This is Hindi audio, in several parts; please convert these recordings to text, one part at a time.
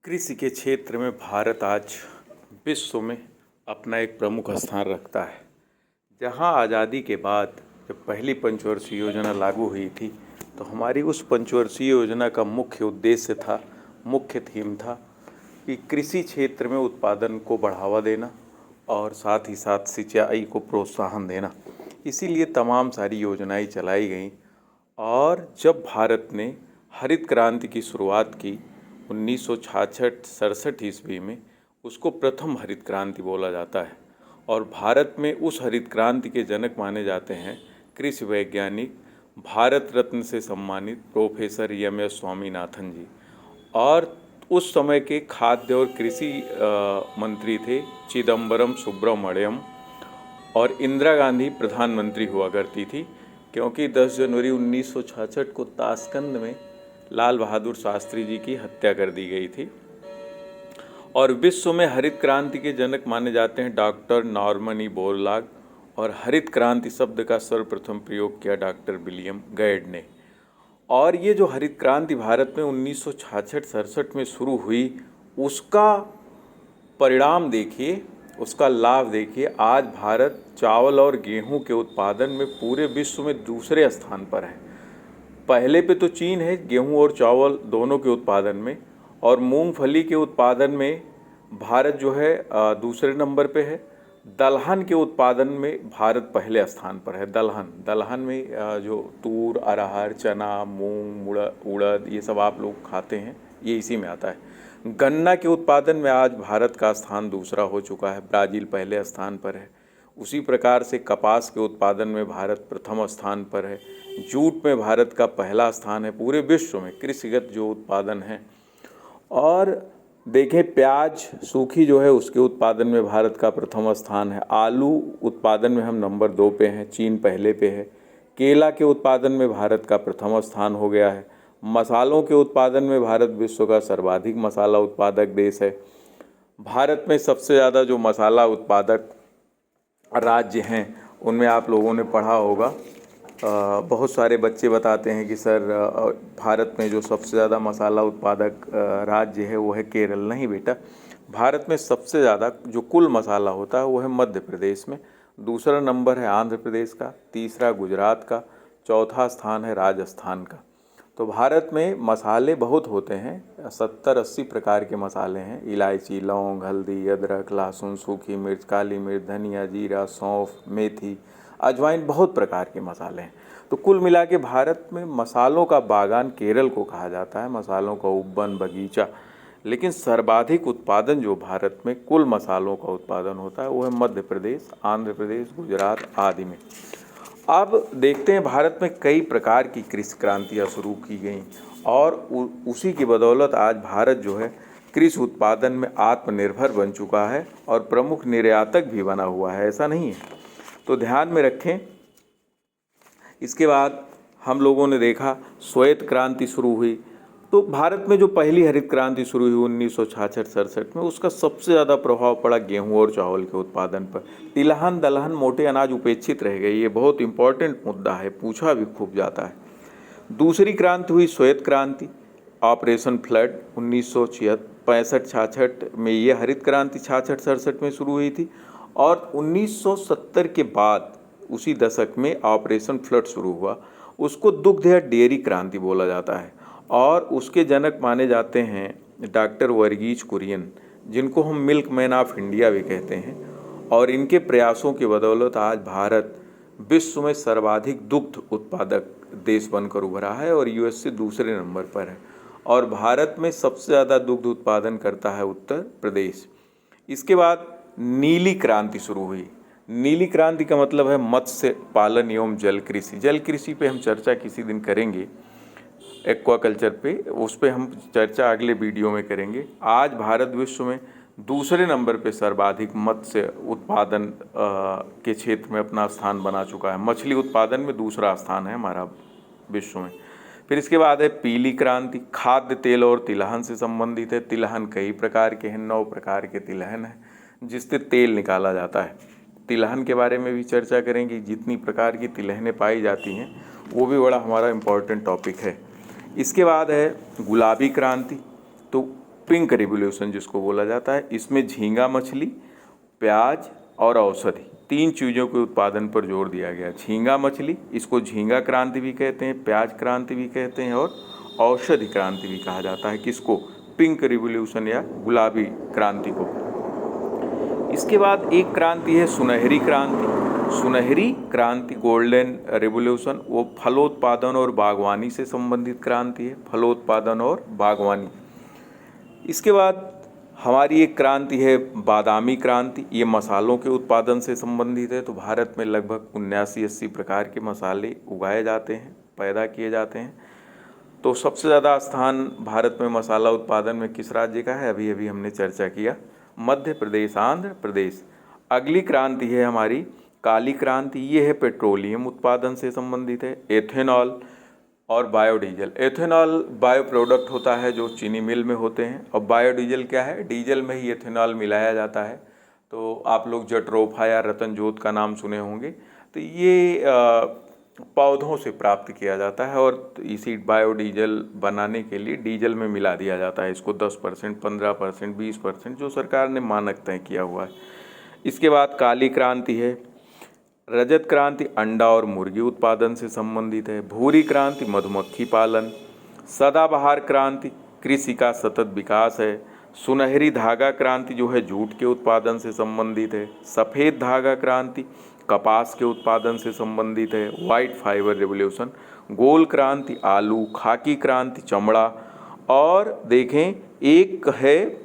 कृषि के क्षेत्र में भारत आज विश्व में अपना एक प्रमुख स्थान रखता है। जहां आज़ादी के बाद जब पहली पंचवर्षीय योजना लागू हुई थी तो हमारी उस पंचवर्षीय योजना का मुख्य उद्देश्य था, मुख्य थीम था कि कृषि क्षेत्र में उत्पादन को बढ़ावा देना और साथ ही साथ सिंचाई को प्रोत्साहन देना। इसीलिए तमाम सारी योजनाएं चलाई गईं। और जब भारत ने हरित क्रांति की शुरुआत की 1966-67 ईस्वी में, उसको प्रथम हरित क्रांति बोला जाता है। और भारत में उस हरित क्रांति के जनक माने जाते हैं कृषि वैज्ञानिक, भारत रत्न से सम्मानित प्रोफेसर एम.एस. स्वामीनाथन जी। और उस समय के खाद्य और कृषि मंत्री थे चिदम्बरम सुब्रमण्यम, और इंदिरा गांधी प्रधानमंत्री हुआ करती थी, क्योंकि 10 जनवरी 1966 को ताशकंद में लाल बहादुर शास्त्री जी की हत्या कर दी गई थी। और विश्व में हरित क्रांति के जनक माने जाते हैं डॉक्टर नॉर्मन ई बोरलॉग, और हरित क्रांति शब्द का सर्वप्रथम प्रयोग किया डॉक्टर विलियम गैड ने। और ये जो हरित क्रांति भारत में 1966-67 में शुरू हुई, उसका परिणाम देखिए, उसका लाभ देखिए। आज भारत चावल और गेहूं के उत्पादन में पूरे विश्व में दूसरे स्थान पर है। पहले पे तो चीन है गेहूं और चावल दोनों के उत्पादन में, और मूंगफली के उत्पादन में भारत जो है दूसरे नंबर पे है। दलहन के उत्पादन में भारत पहले स्थान पर है। दलहन में जो तूर, अरहर, चना, मूंग, उड़द ये सब आप लोग खाते हैं, ये इसी में आता है। गन्ना के उत्पादन में आज भारत का स्थान दूसरा हो चुका है, ब्राज़ील पहले स्थान पर है। उसी प्रकार से कपास के उत्पादन में भारत प्रथम स्थान पर है। जूट में भारत का पहला स्थान है पूरे विश्व में कृषिगत जो उत्पादन है। और देखें, प्याज सूखी जो है उसके उत्पादन में भारत का प्रथम स्थान है। आलू उत्पादन में हम नंबर 2 पे हैं, चीन पहले पे है। केला के उत्पादन में भारत का प्रथम स्थान हो गया है। मसालों के उत्पादन में भारत विश्व का सर्वाधिक मसाला उत्पादक देश है। भारत में सबसे ज़्यादा जो मसाला उत्पादक राज्य हैं उनमें आप लोगों ने पढ़ा होगा, बहुत सारे बच्चे बताते हैं कि सर भारत में जो सबसे ज़्यादा मसाला उत्पादक राज्य है वो है केरल। नहीं बेटा, भारत में सबसे ज़्यादा जो कुल मसाला होता है वो है मध्य प्रदेश में। दूसरा नंबर है आंध्र प्रदेश का, तीसरा गुजरात का, चौथा स्थान है राजस्थान का। तो भारत में मसाले बहुत होते हैं, 70-80 प्रकार के मसाले हैं। इलायची, लौंग, हल्दी, अदरक, लहसुन, सूखी मिर्च, काली मिर्च, धनिया, जीरा, सौंफ, मेथी, अजवाइन, बहुत प्रकार के मसाले हैं। तो कुल मिला के भारत में मसालों का बागान केरल को कहा जाता है, मसालों का उपवन बगीचा। लेकिन सर्वाधिक उत्पादन जो भारत में कुल मसालों का उत्पादन होता है वो है मध्य प्रदेश, आंध्र प्रदेश, गुजरात आदि में। अब देखते हैं, भारत में कई प्रकार की कृषि क्रांतियाँ शुरू की गई, और उसी की बदौलत आज भारत जो है कृषि उत्पादन में आत्मनिर्भर बन चुका है और प्रमुख निर्यातक भी बना हुआ है। ऐसा नहीं है, तो ध्यान में रखें। इसके बाद हम लोगों ने देखा श्वेत क्रांति शुरू हुई। तो भारत में जो पहली हरित क्रांति शुरू हुई 1966-67 में, उसका सबसे ज़्यादा प्रभाव पड़ा गेहूं और चावल के उत्पादन पर। तिलहन, दलहन, मोटे अनाज उपेक्षित रह गए। ये बहुत इंपॉर्टेंट मुद्दा है, पूछा भी खूब जाता है। दूसरी क्रांति हुई श्वेत क्रांति, ऑपरेशन फ्लड 1965-66 में। ये हरित क्रांति 66-67 में शुरू हुई थी। और 1970 के बाद उसी दशक में ऑपरेशन फ्लड शुरू हुआ। उसको दुग्ध या डेयरी क्रांति बोला जाता है, और उसके जनक माने जाते हैं डॉक्टर वर्गीज कुरियन, जिनको हम मिल्क मैन ऑफ इंडिया भी कहते हैं। और इनके प्रयासों की बदौलत आज भारत विश्व में सर्वाधिक दुग्ध उत्पादक देश बनकर उभरा है, और यूएस से दूसरे नंबर पर है। और भारत में सबसे ज़्यादा दुग्ध उत्पादन करता है उत्तर प्रदेश। इसके बाद नीली क्रांति शुरू हुई। नीली क्रांति का मतलब है मत्स्य पालन एवं जल कृषि। जल कृषि पे हम चर्चा किसी दिन करेंगे, एक्वाकल्चर पे, उस पे हम चर्चा अगले वीडियो में करेंगे। आज भारत विश्व में दूसरे नंबर पे सर्वाधिक मत्स्य उत्पादन के क्षेत्र में अपना स्थान बना चुका है। मछली उत्पादन में दूसरा स्थान है हमारा विश्व में। फिर इसके बाद है पीली क्रांति, खाद्य तेल और तिलहन से संबंधित है। तिलहन कई प्रकार के हैं, 9 प्रकार के तिलहन हैं जिससे तेल निकाला जाता है। तिलहन के बारे में भी चर्चा करेंगे, जितनी प्रकार की तिलहनें पाई जाती हैं वो भी बड़ा हमारा इम्पोर्टेंट टॉपिक है। इसके बाद है गुलाबी क्रांति। तो पिंक रिवॉल्यूशन जिसको बोला जाता है। इसमें झींगा मछली, प्याज और औषधि, 3 चीज़ों के उत्पादन पर जोर दिया गया। झींगा मछली, इसको झींगा क्रांति भी कहते हैं, प्याज क्रांति भी कहते हैं और औषधि क्रांति भी कहा जाता है। किसको? पिंक रिवॉल्यूशन या गुलाबी क्रांति को। इसके बाद एक क्रांति है सुनहरी क्रांति। सुनहरी क्रांति, गोल्डन रिवॉल्यूशन, वो फलोत्पादन और बागवानी से संबंधित क्रांति है, फलोत्पादन और बागवानी। इसके बाद हमारी एक क्रांति है बादामी क्रांति, ये मसालों के उत्पादन से संबंधित है। तो भारत में लगभग 79-80 प्रकार के मसाले उगाए जाते हैं, पैदा किए जाते हैं। तो सबसे ज़्यादा स्थान भारत में मसाला उत्पादन में किस राज्य का है? अभी अभी हमने चर्चा किया, मध्य प्रदेश, आंध्र प्रदेश। अगली क्रांति है हमारी काली क्रांति, ये है पेट्रोलियम उत्पादन से संबंधित है। एथेनॉल और बायोडीजल। एथेनॉल बायो प्रोडक्ट होता है जो चीनी मिल में होते हैं, और बायोडीजल क्या है? डीजल में ही एथेनॉल मिलाया जाता है। तो आप लोग जट्रोफा या रतनजोत का नाम सुने होंगे। तो ये पौधों से प्राप्त किया जाता है और इसी बायोडीजल बनाने के लिए डीजल में मिला दिया जाता है इसको 10%, 15%, 20%, जो सरकार ने मानक तय किया हुआ है। इसके बाद काली क्रांति है। रजत क्रांति अंडा और मुर्गी उत्पादन से संबंधित है। भूरी क्रांति मधुमक्खी पालन। सदाबहार क्रांति कृषि का सतत विकास है। सुनहरी धागा क्रांति जो है जूट के उत्पादन से संबंधित है। सफ़ेद धागा क्रांति कपास के उत्पादन से संबंधित है। White fibre revolution. गोल क्रांति आलू। खाकी क्रांति चमड़ा। और देखें एक है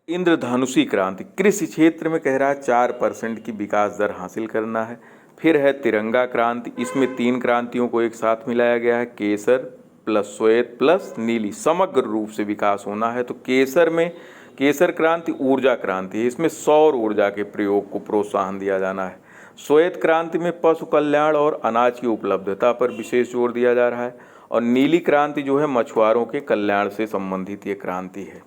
इंद्रधनुषी क्रांति, कृषि क्षेत्र में कह रहा है 4% की विकास दर हासिल करना है। फिर है तिरंगा क्रांति, इसमें 3 क्रांतियों को एक साथ मिलाया गया है, केसर प्लस श्वेत प्लस नीली, समग्र रूप से विकास होना है। तो केसर में केसर क्रांति ऊर्जा क्रांति है, इसमें सौर ऊर्जा के प्रयोग को प्रोत्साहन दिया जाना है। श्वेत क्रांति में पशु कल्याण और अनाज की उपलब्धता पर विशेष जोर दिया जा रहा है। और नीली क्रांति जो है मछुआरों के कल्याण से संबंधित ये क्रांति है,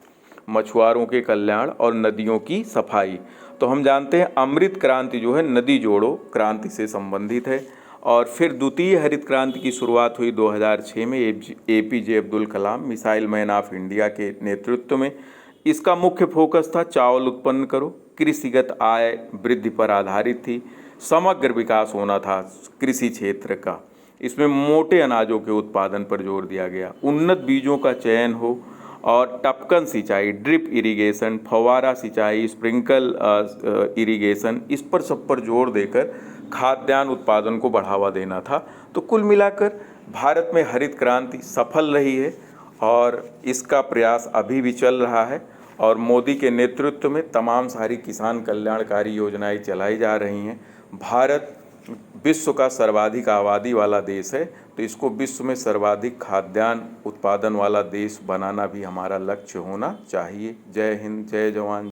मछुआरों के कल्याण और नदियों की सफाई। तो हम जानते हैं अमृत क्रांति जो है नदी जोड़ो क्रांति से संबंधित है। और फिर द्वितीय हरित क्रांति की शुरुआत हुई 2006 में APJ Abdul Kalam missile man of India के नेतृत्व में। इसका मुख्य फोकस था चावल उत्पन्न करो, कृषिगत आय वृद्धि पर आधारित थी, समग्र विकास होना था कृषि क्षेत्र का। इसमें मोटे अनाजों के उत्पादन पर जोर दिया गया, उन्नत बीजों का चयन हो और टपकन सिंचाई, ड्रिप इरिगेशन, फव्वारा सिंचाई, स्प्रिंकल इरिगेशन, इस पर सब पर जोर देकर खाद्यान्न उत्पादन को बढ़ावा देना था। तो कुल मिलाकर भारत में हरित क्रांति सफल रही है और इसका प्रयास अभी भी चल रहा है। और मोदी के नेतृत्व में तमाम सारी किसान कल्याणकारी योजनाएं चलाई जा रही हैं। भारत विश्व का सर्वाधिक आबादी वाला देश है, तो इसको विश्व में सर्वाधिक खाद्यान्न उत्पादन वाला देश बनाना भी हमारा लक्ष्य होना चाहिए। जय हिंद, जय जवान।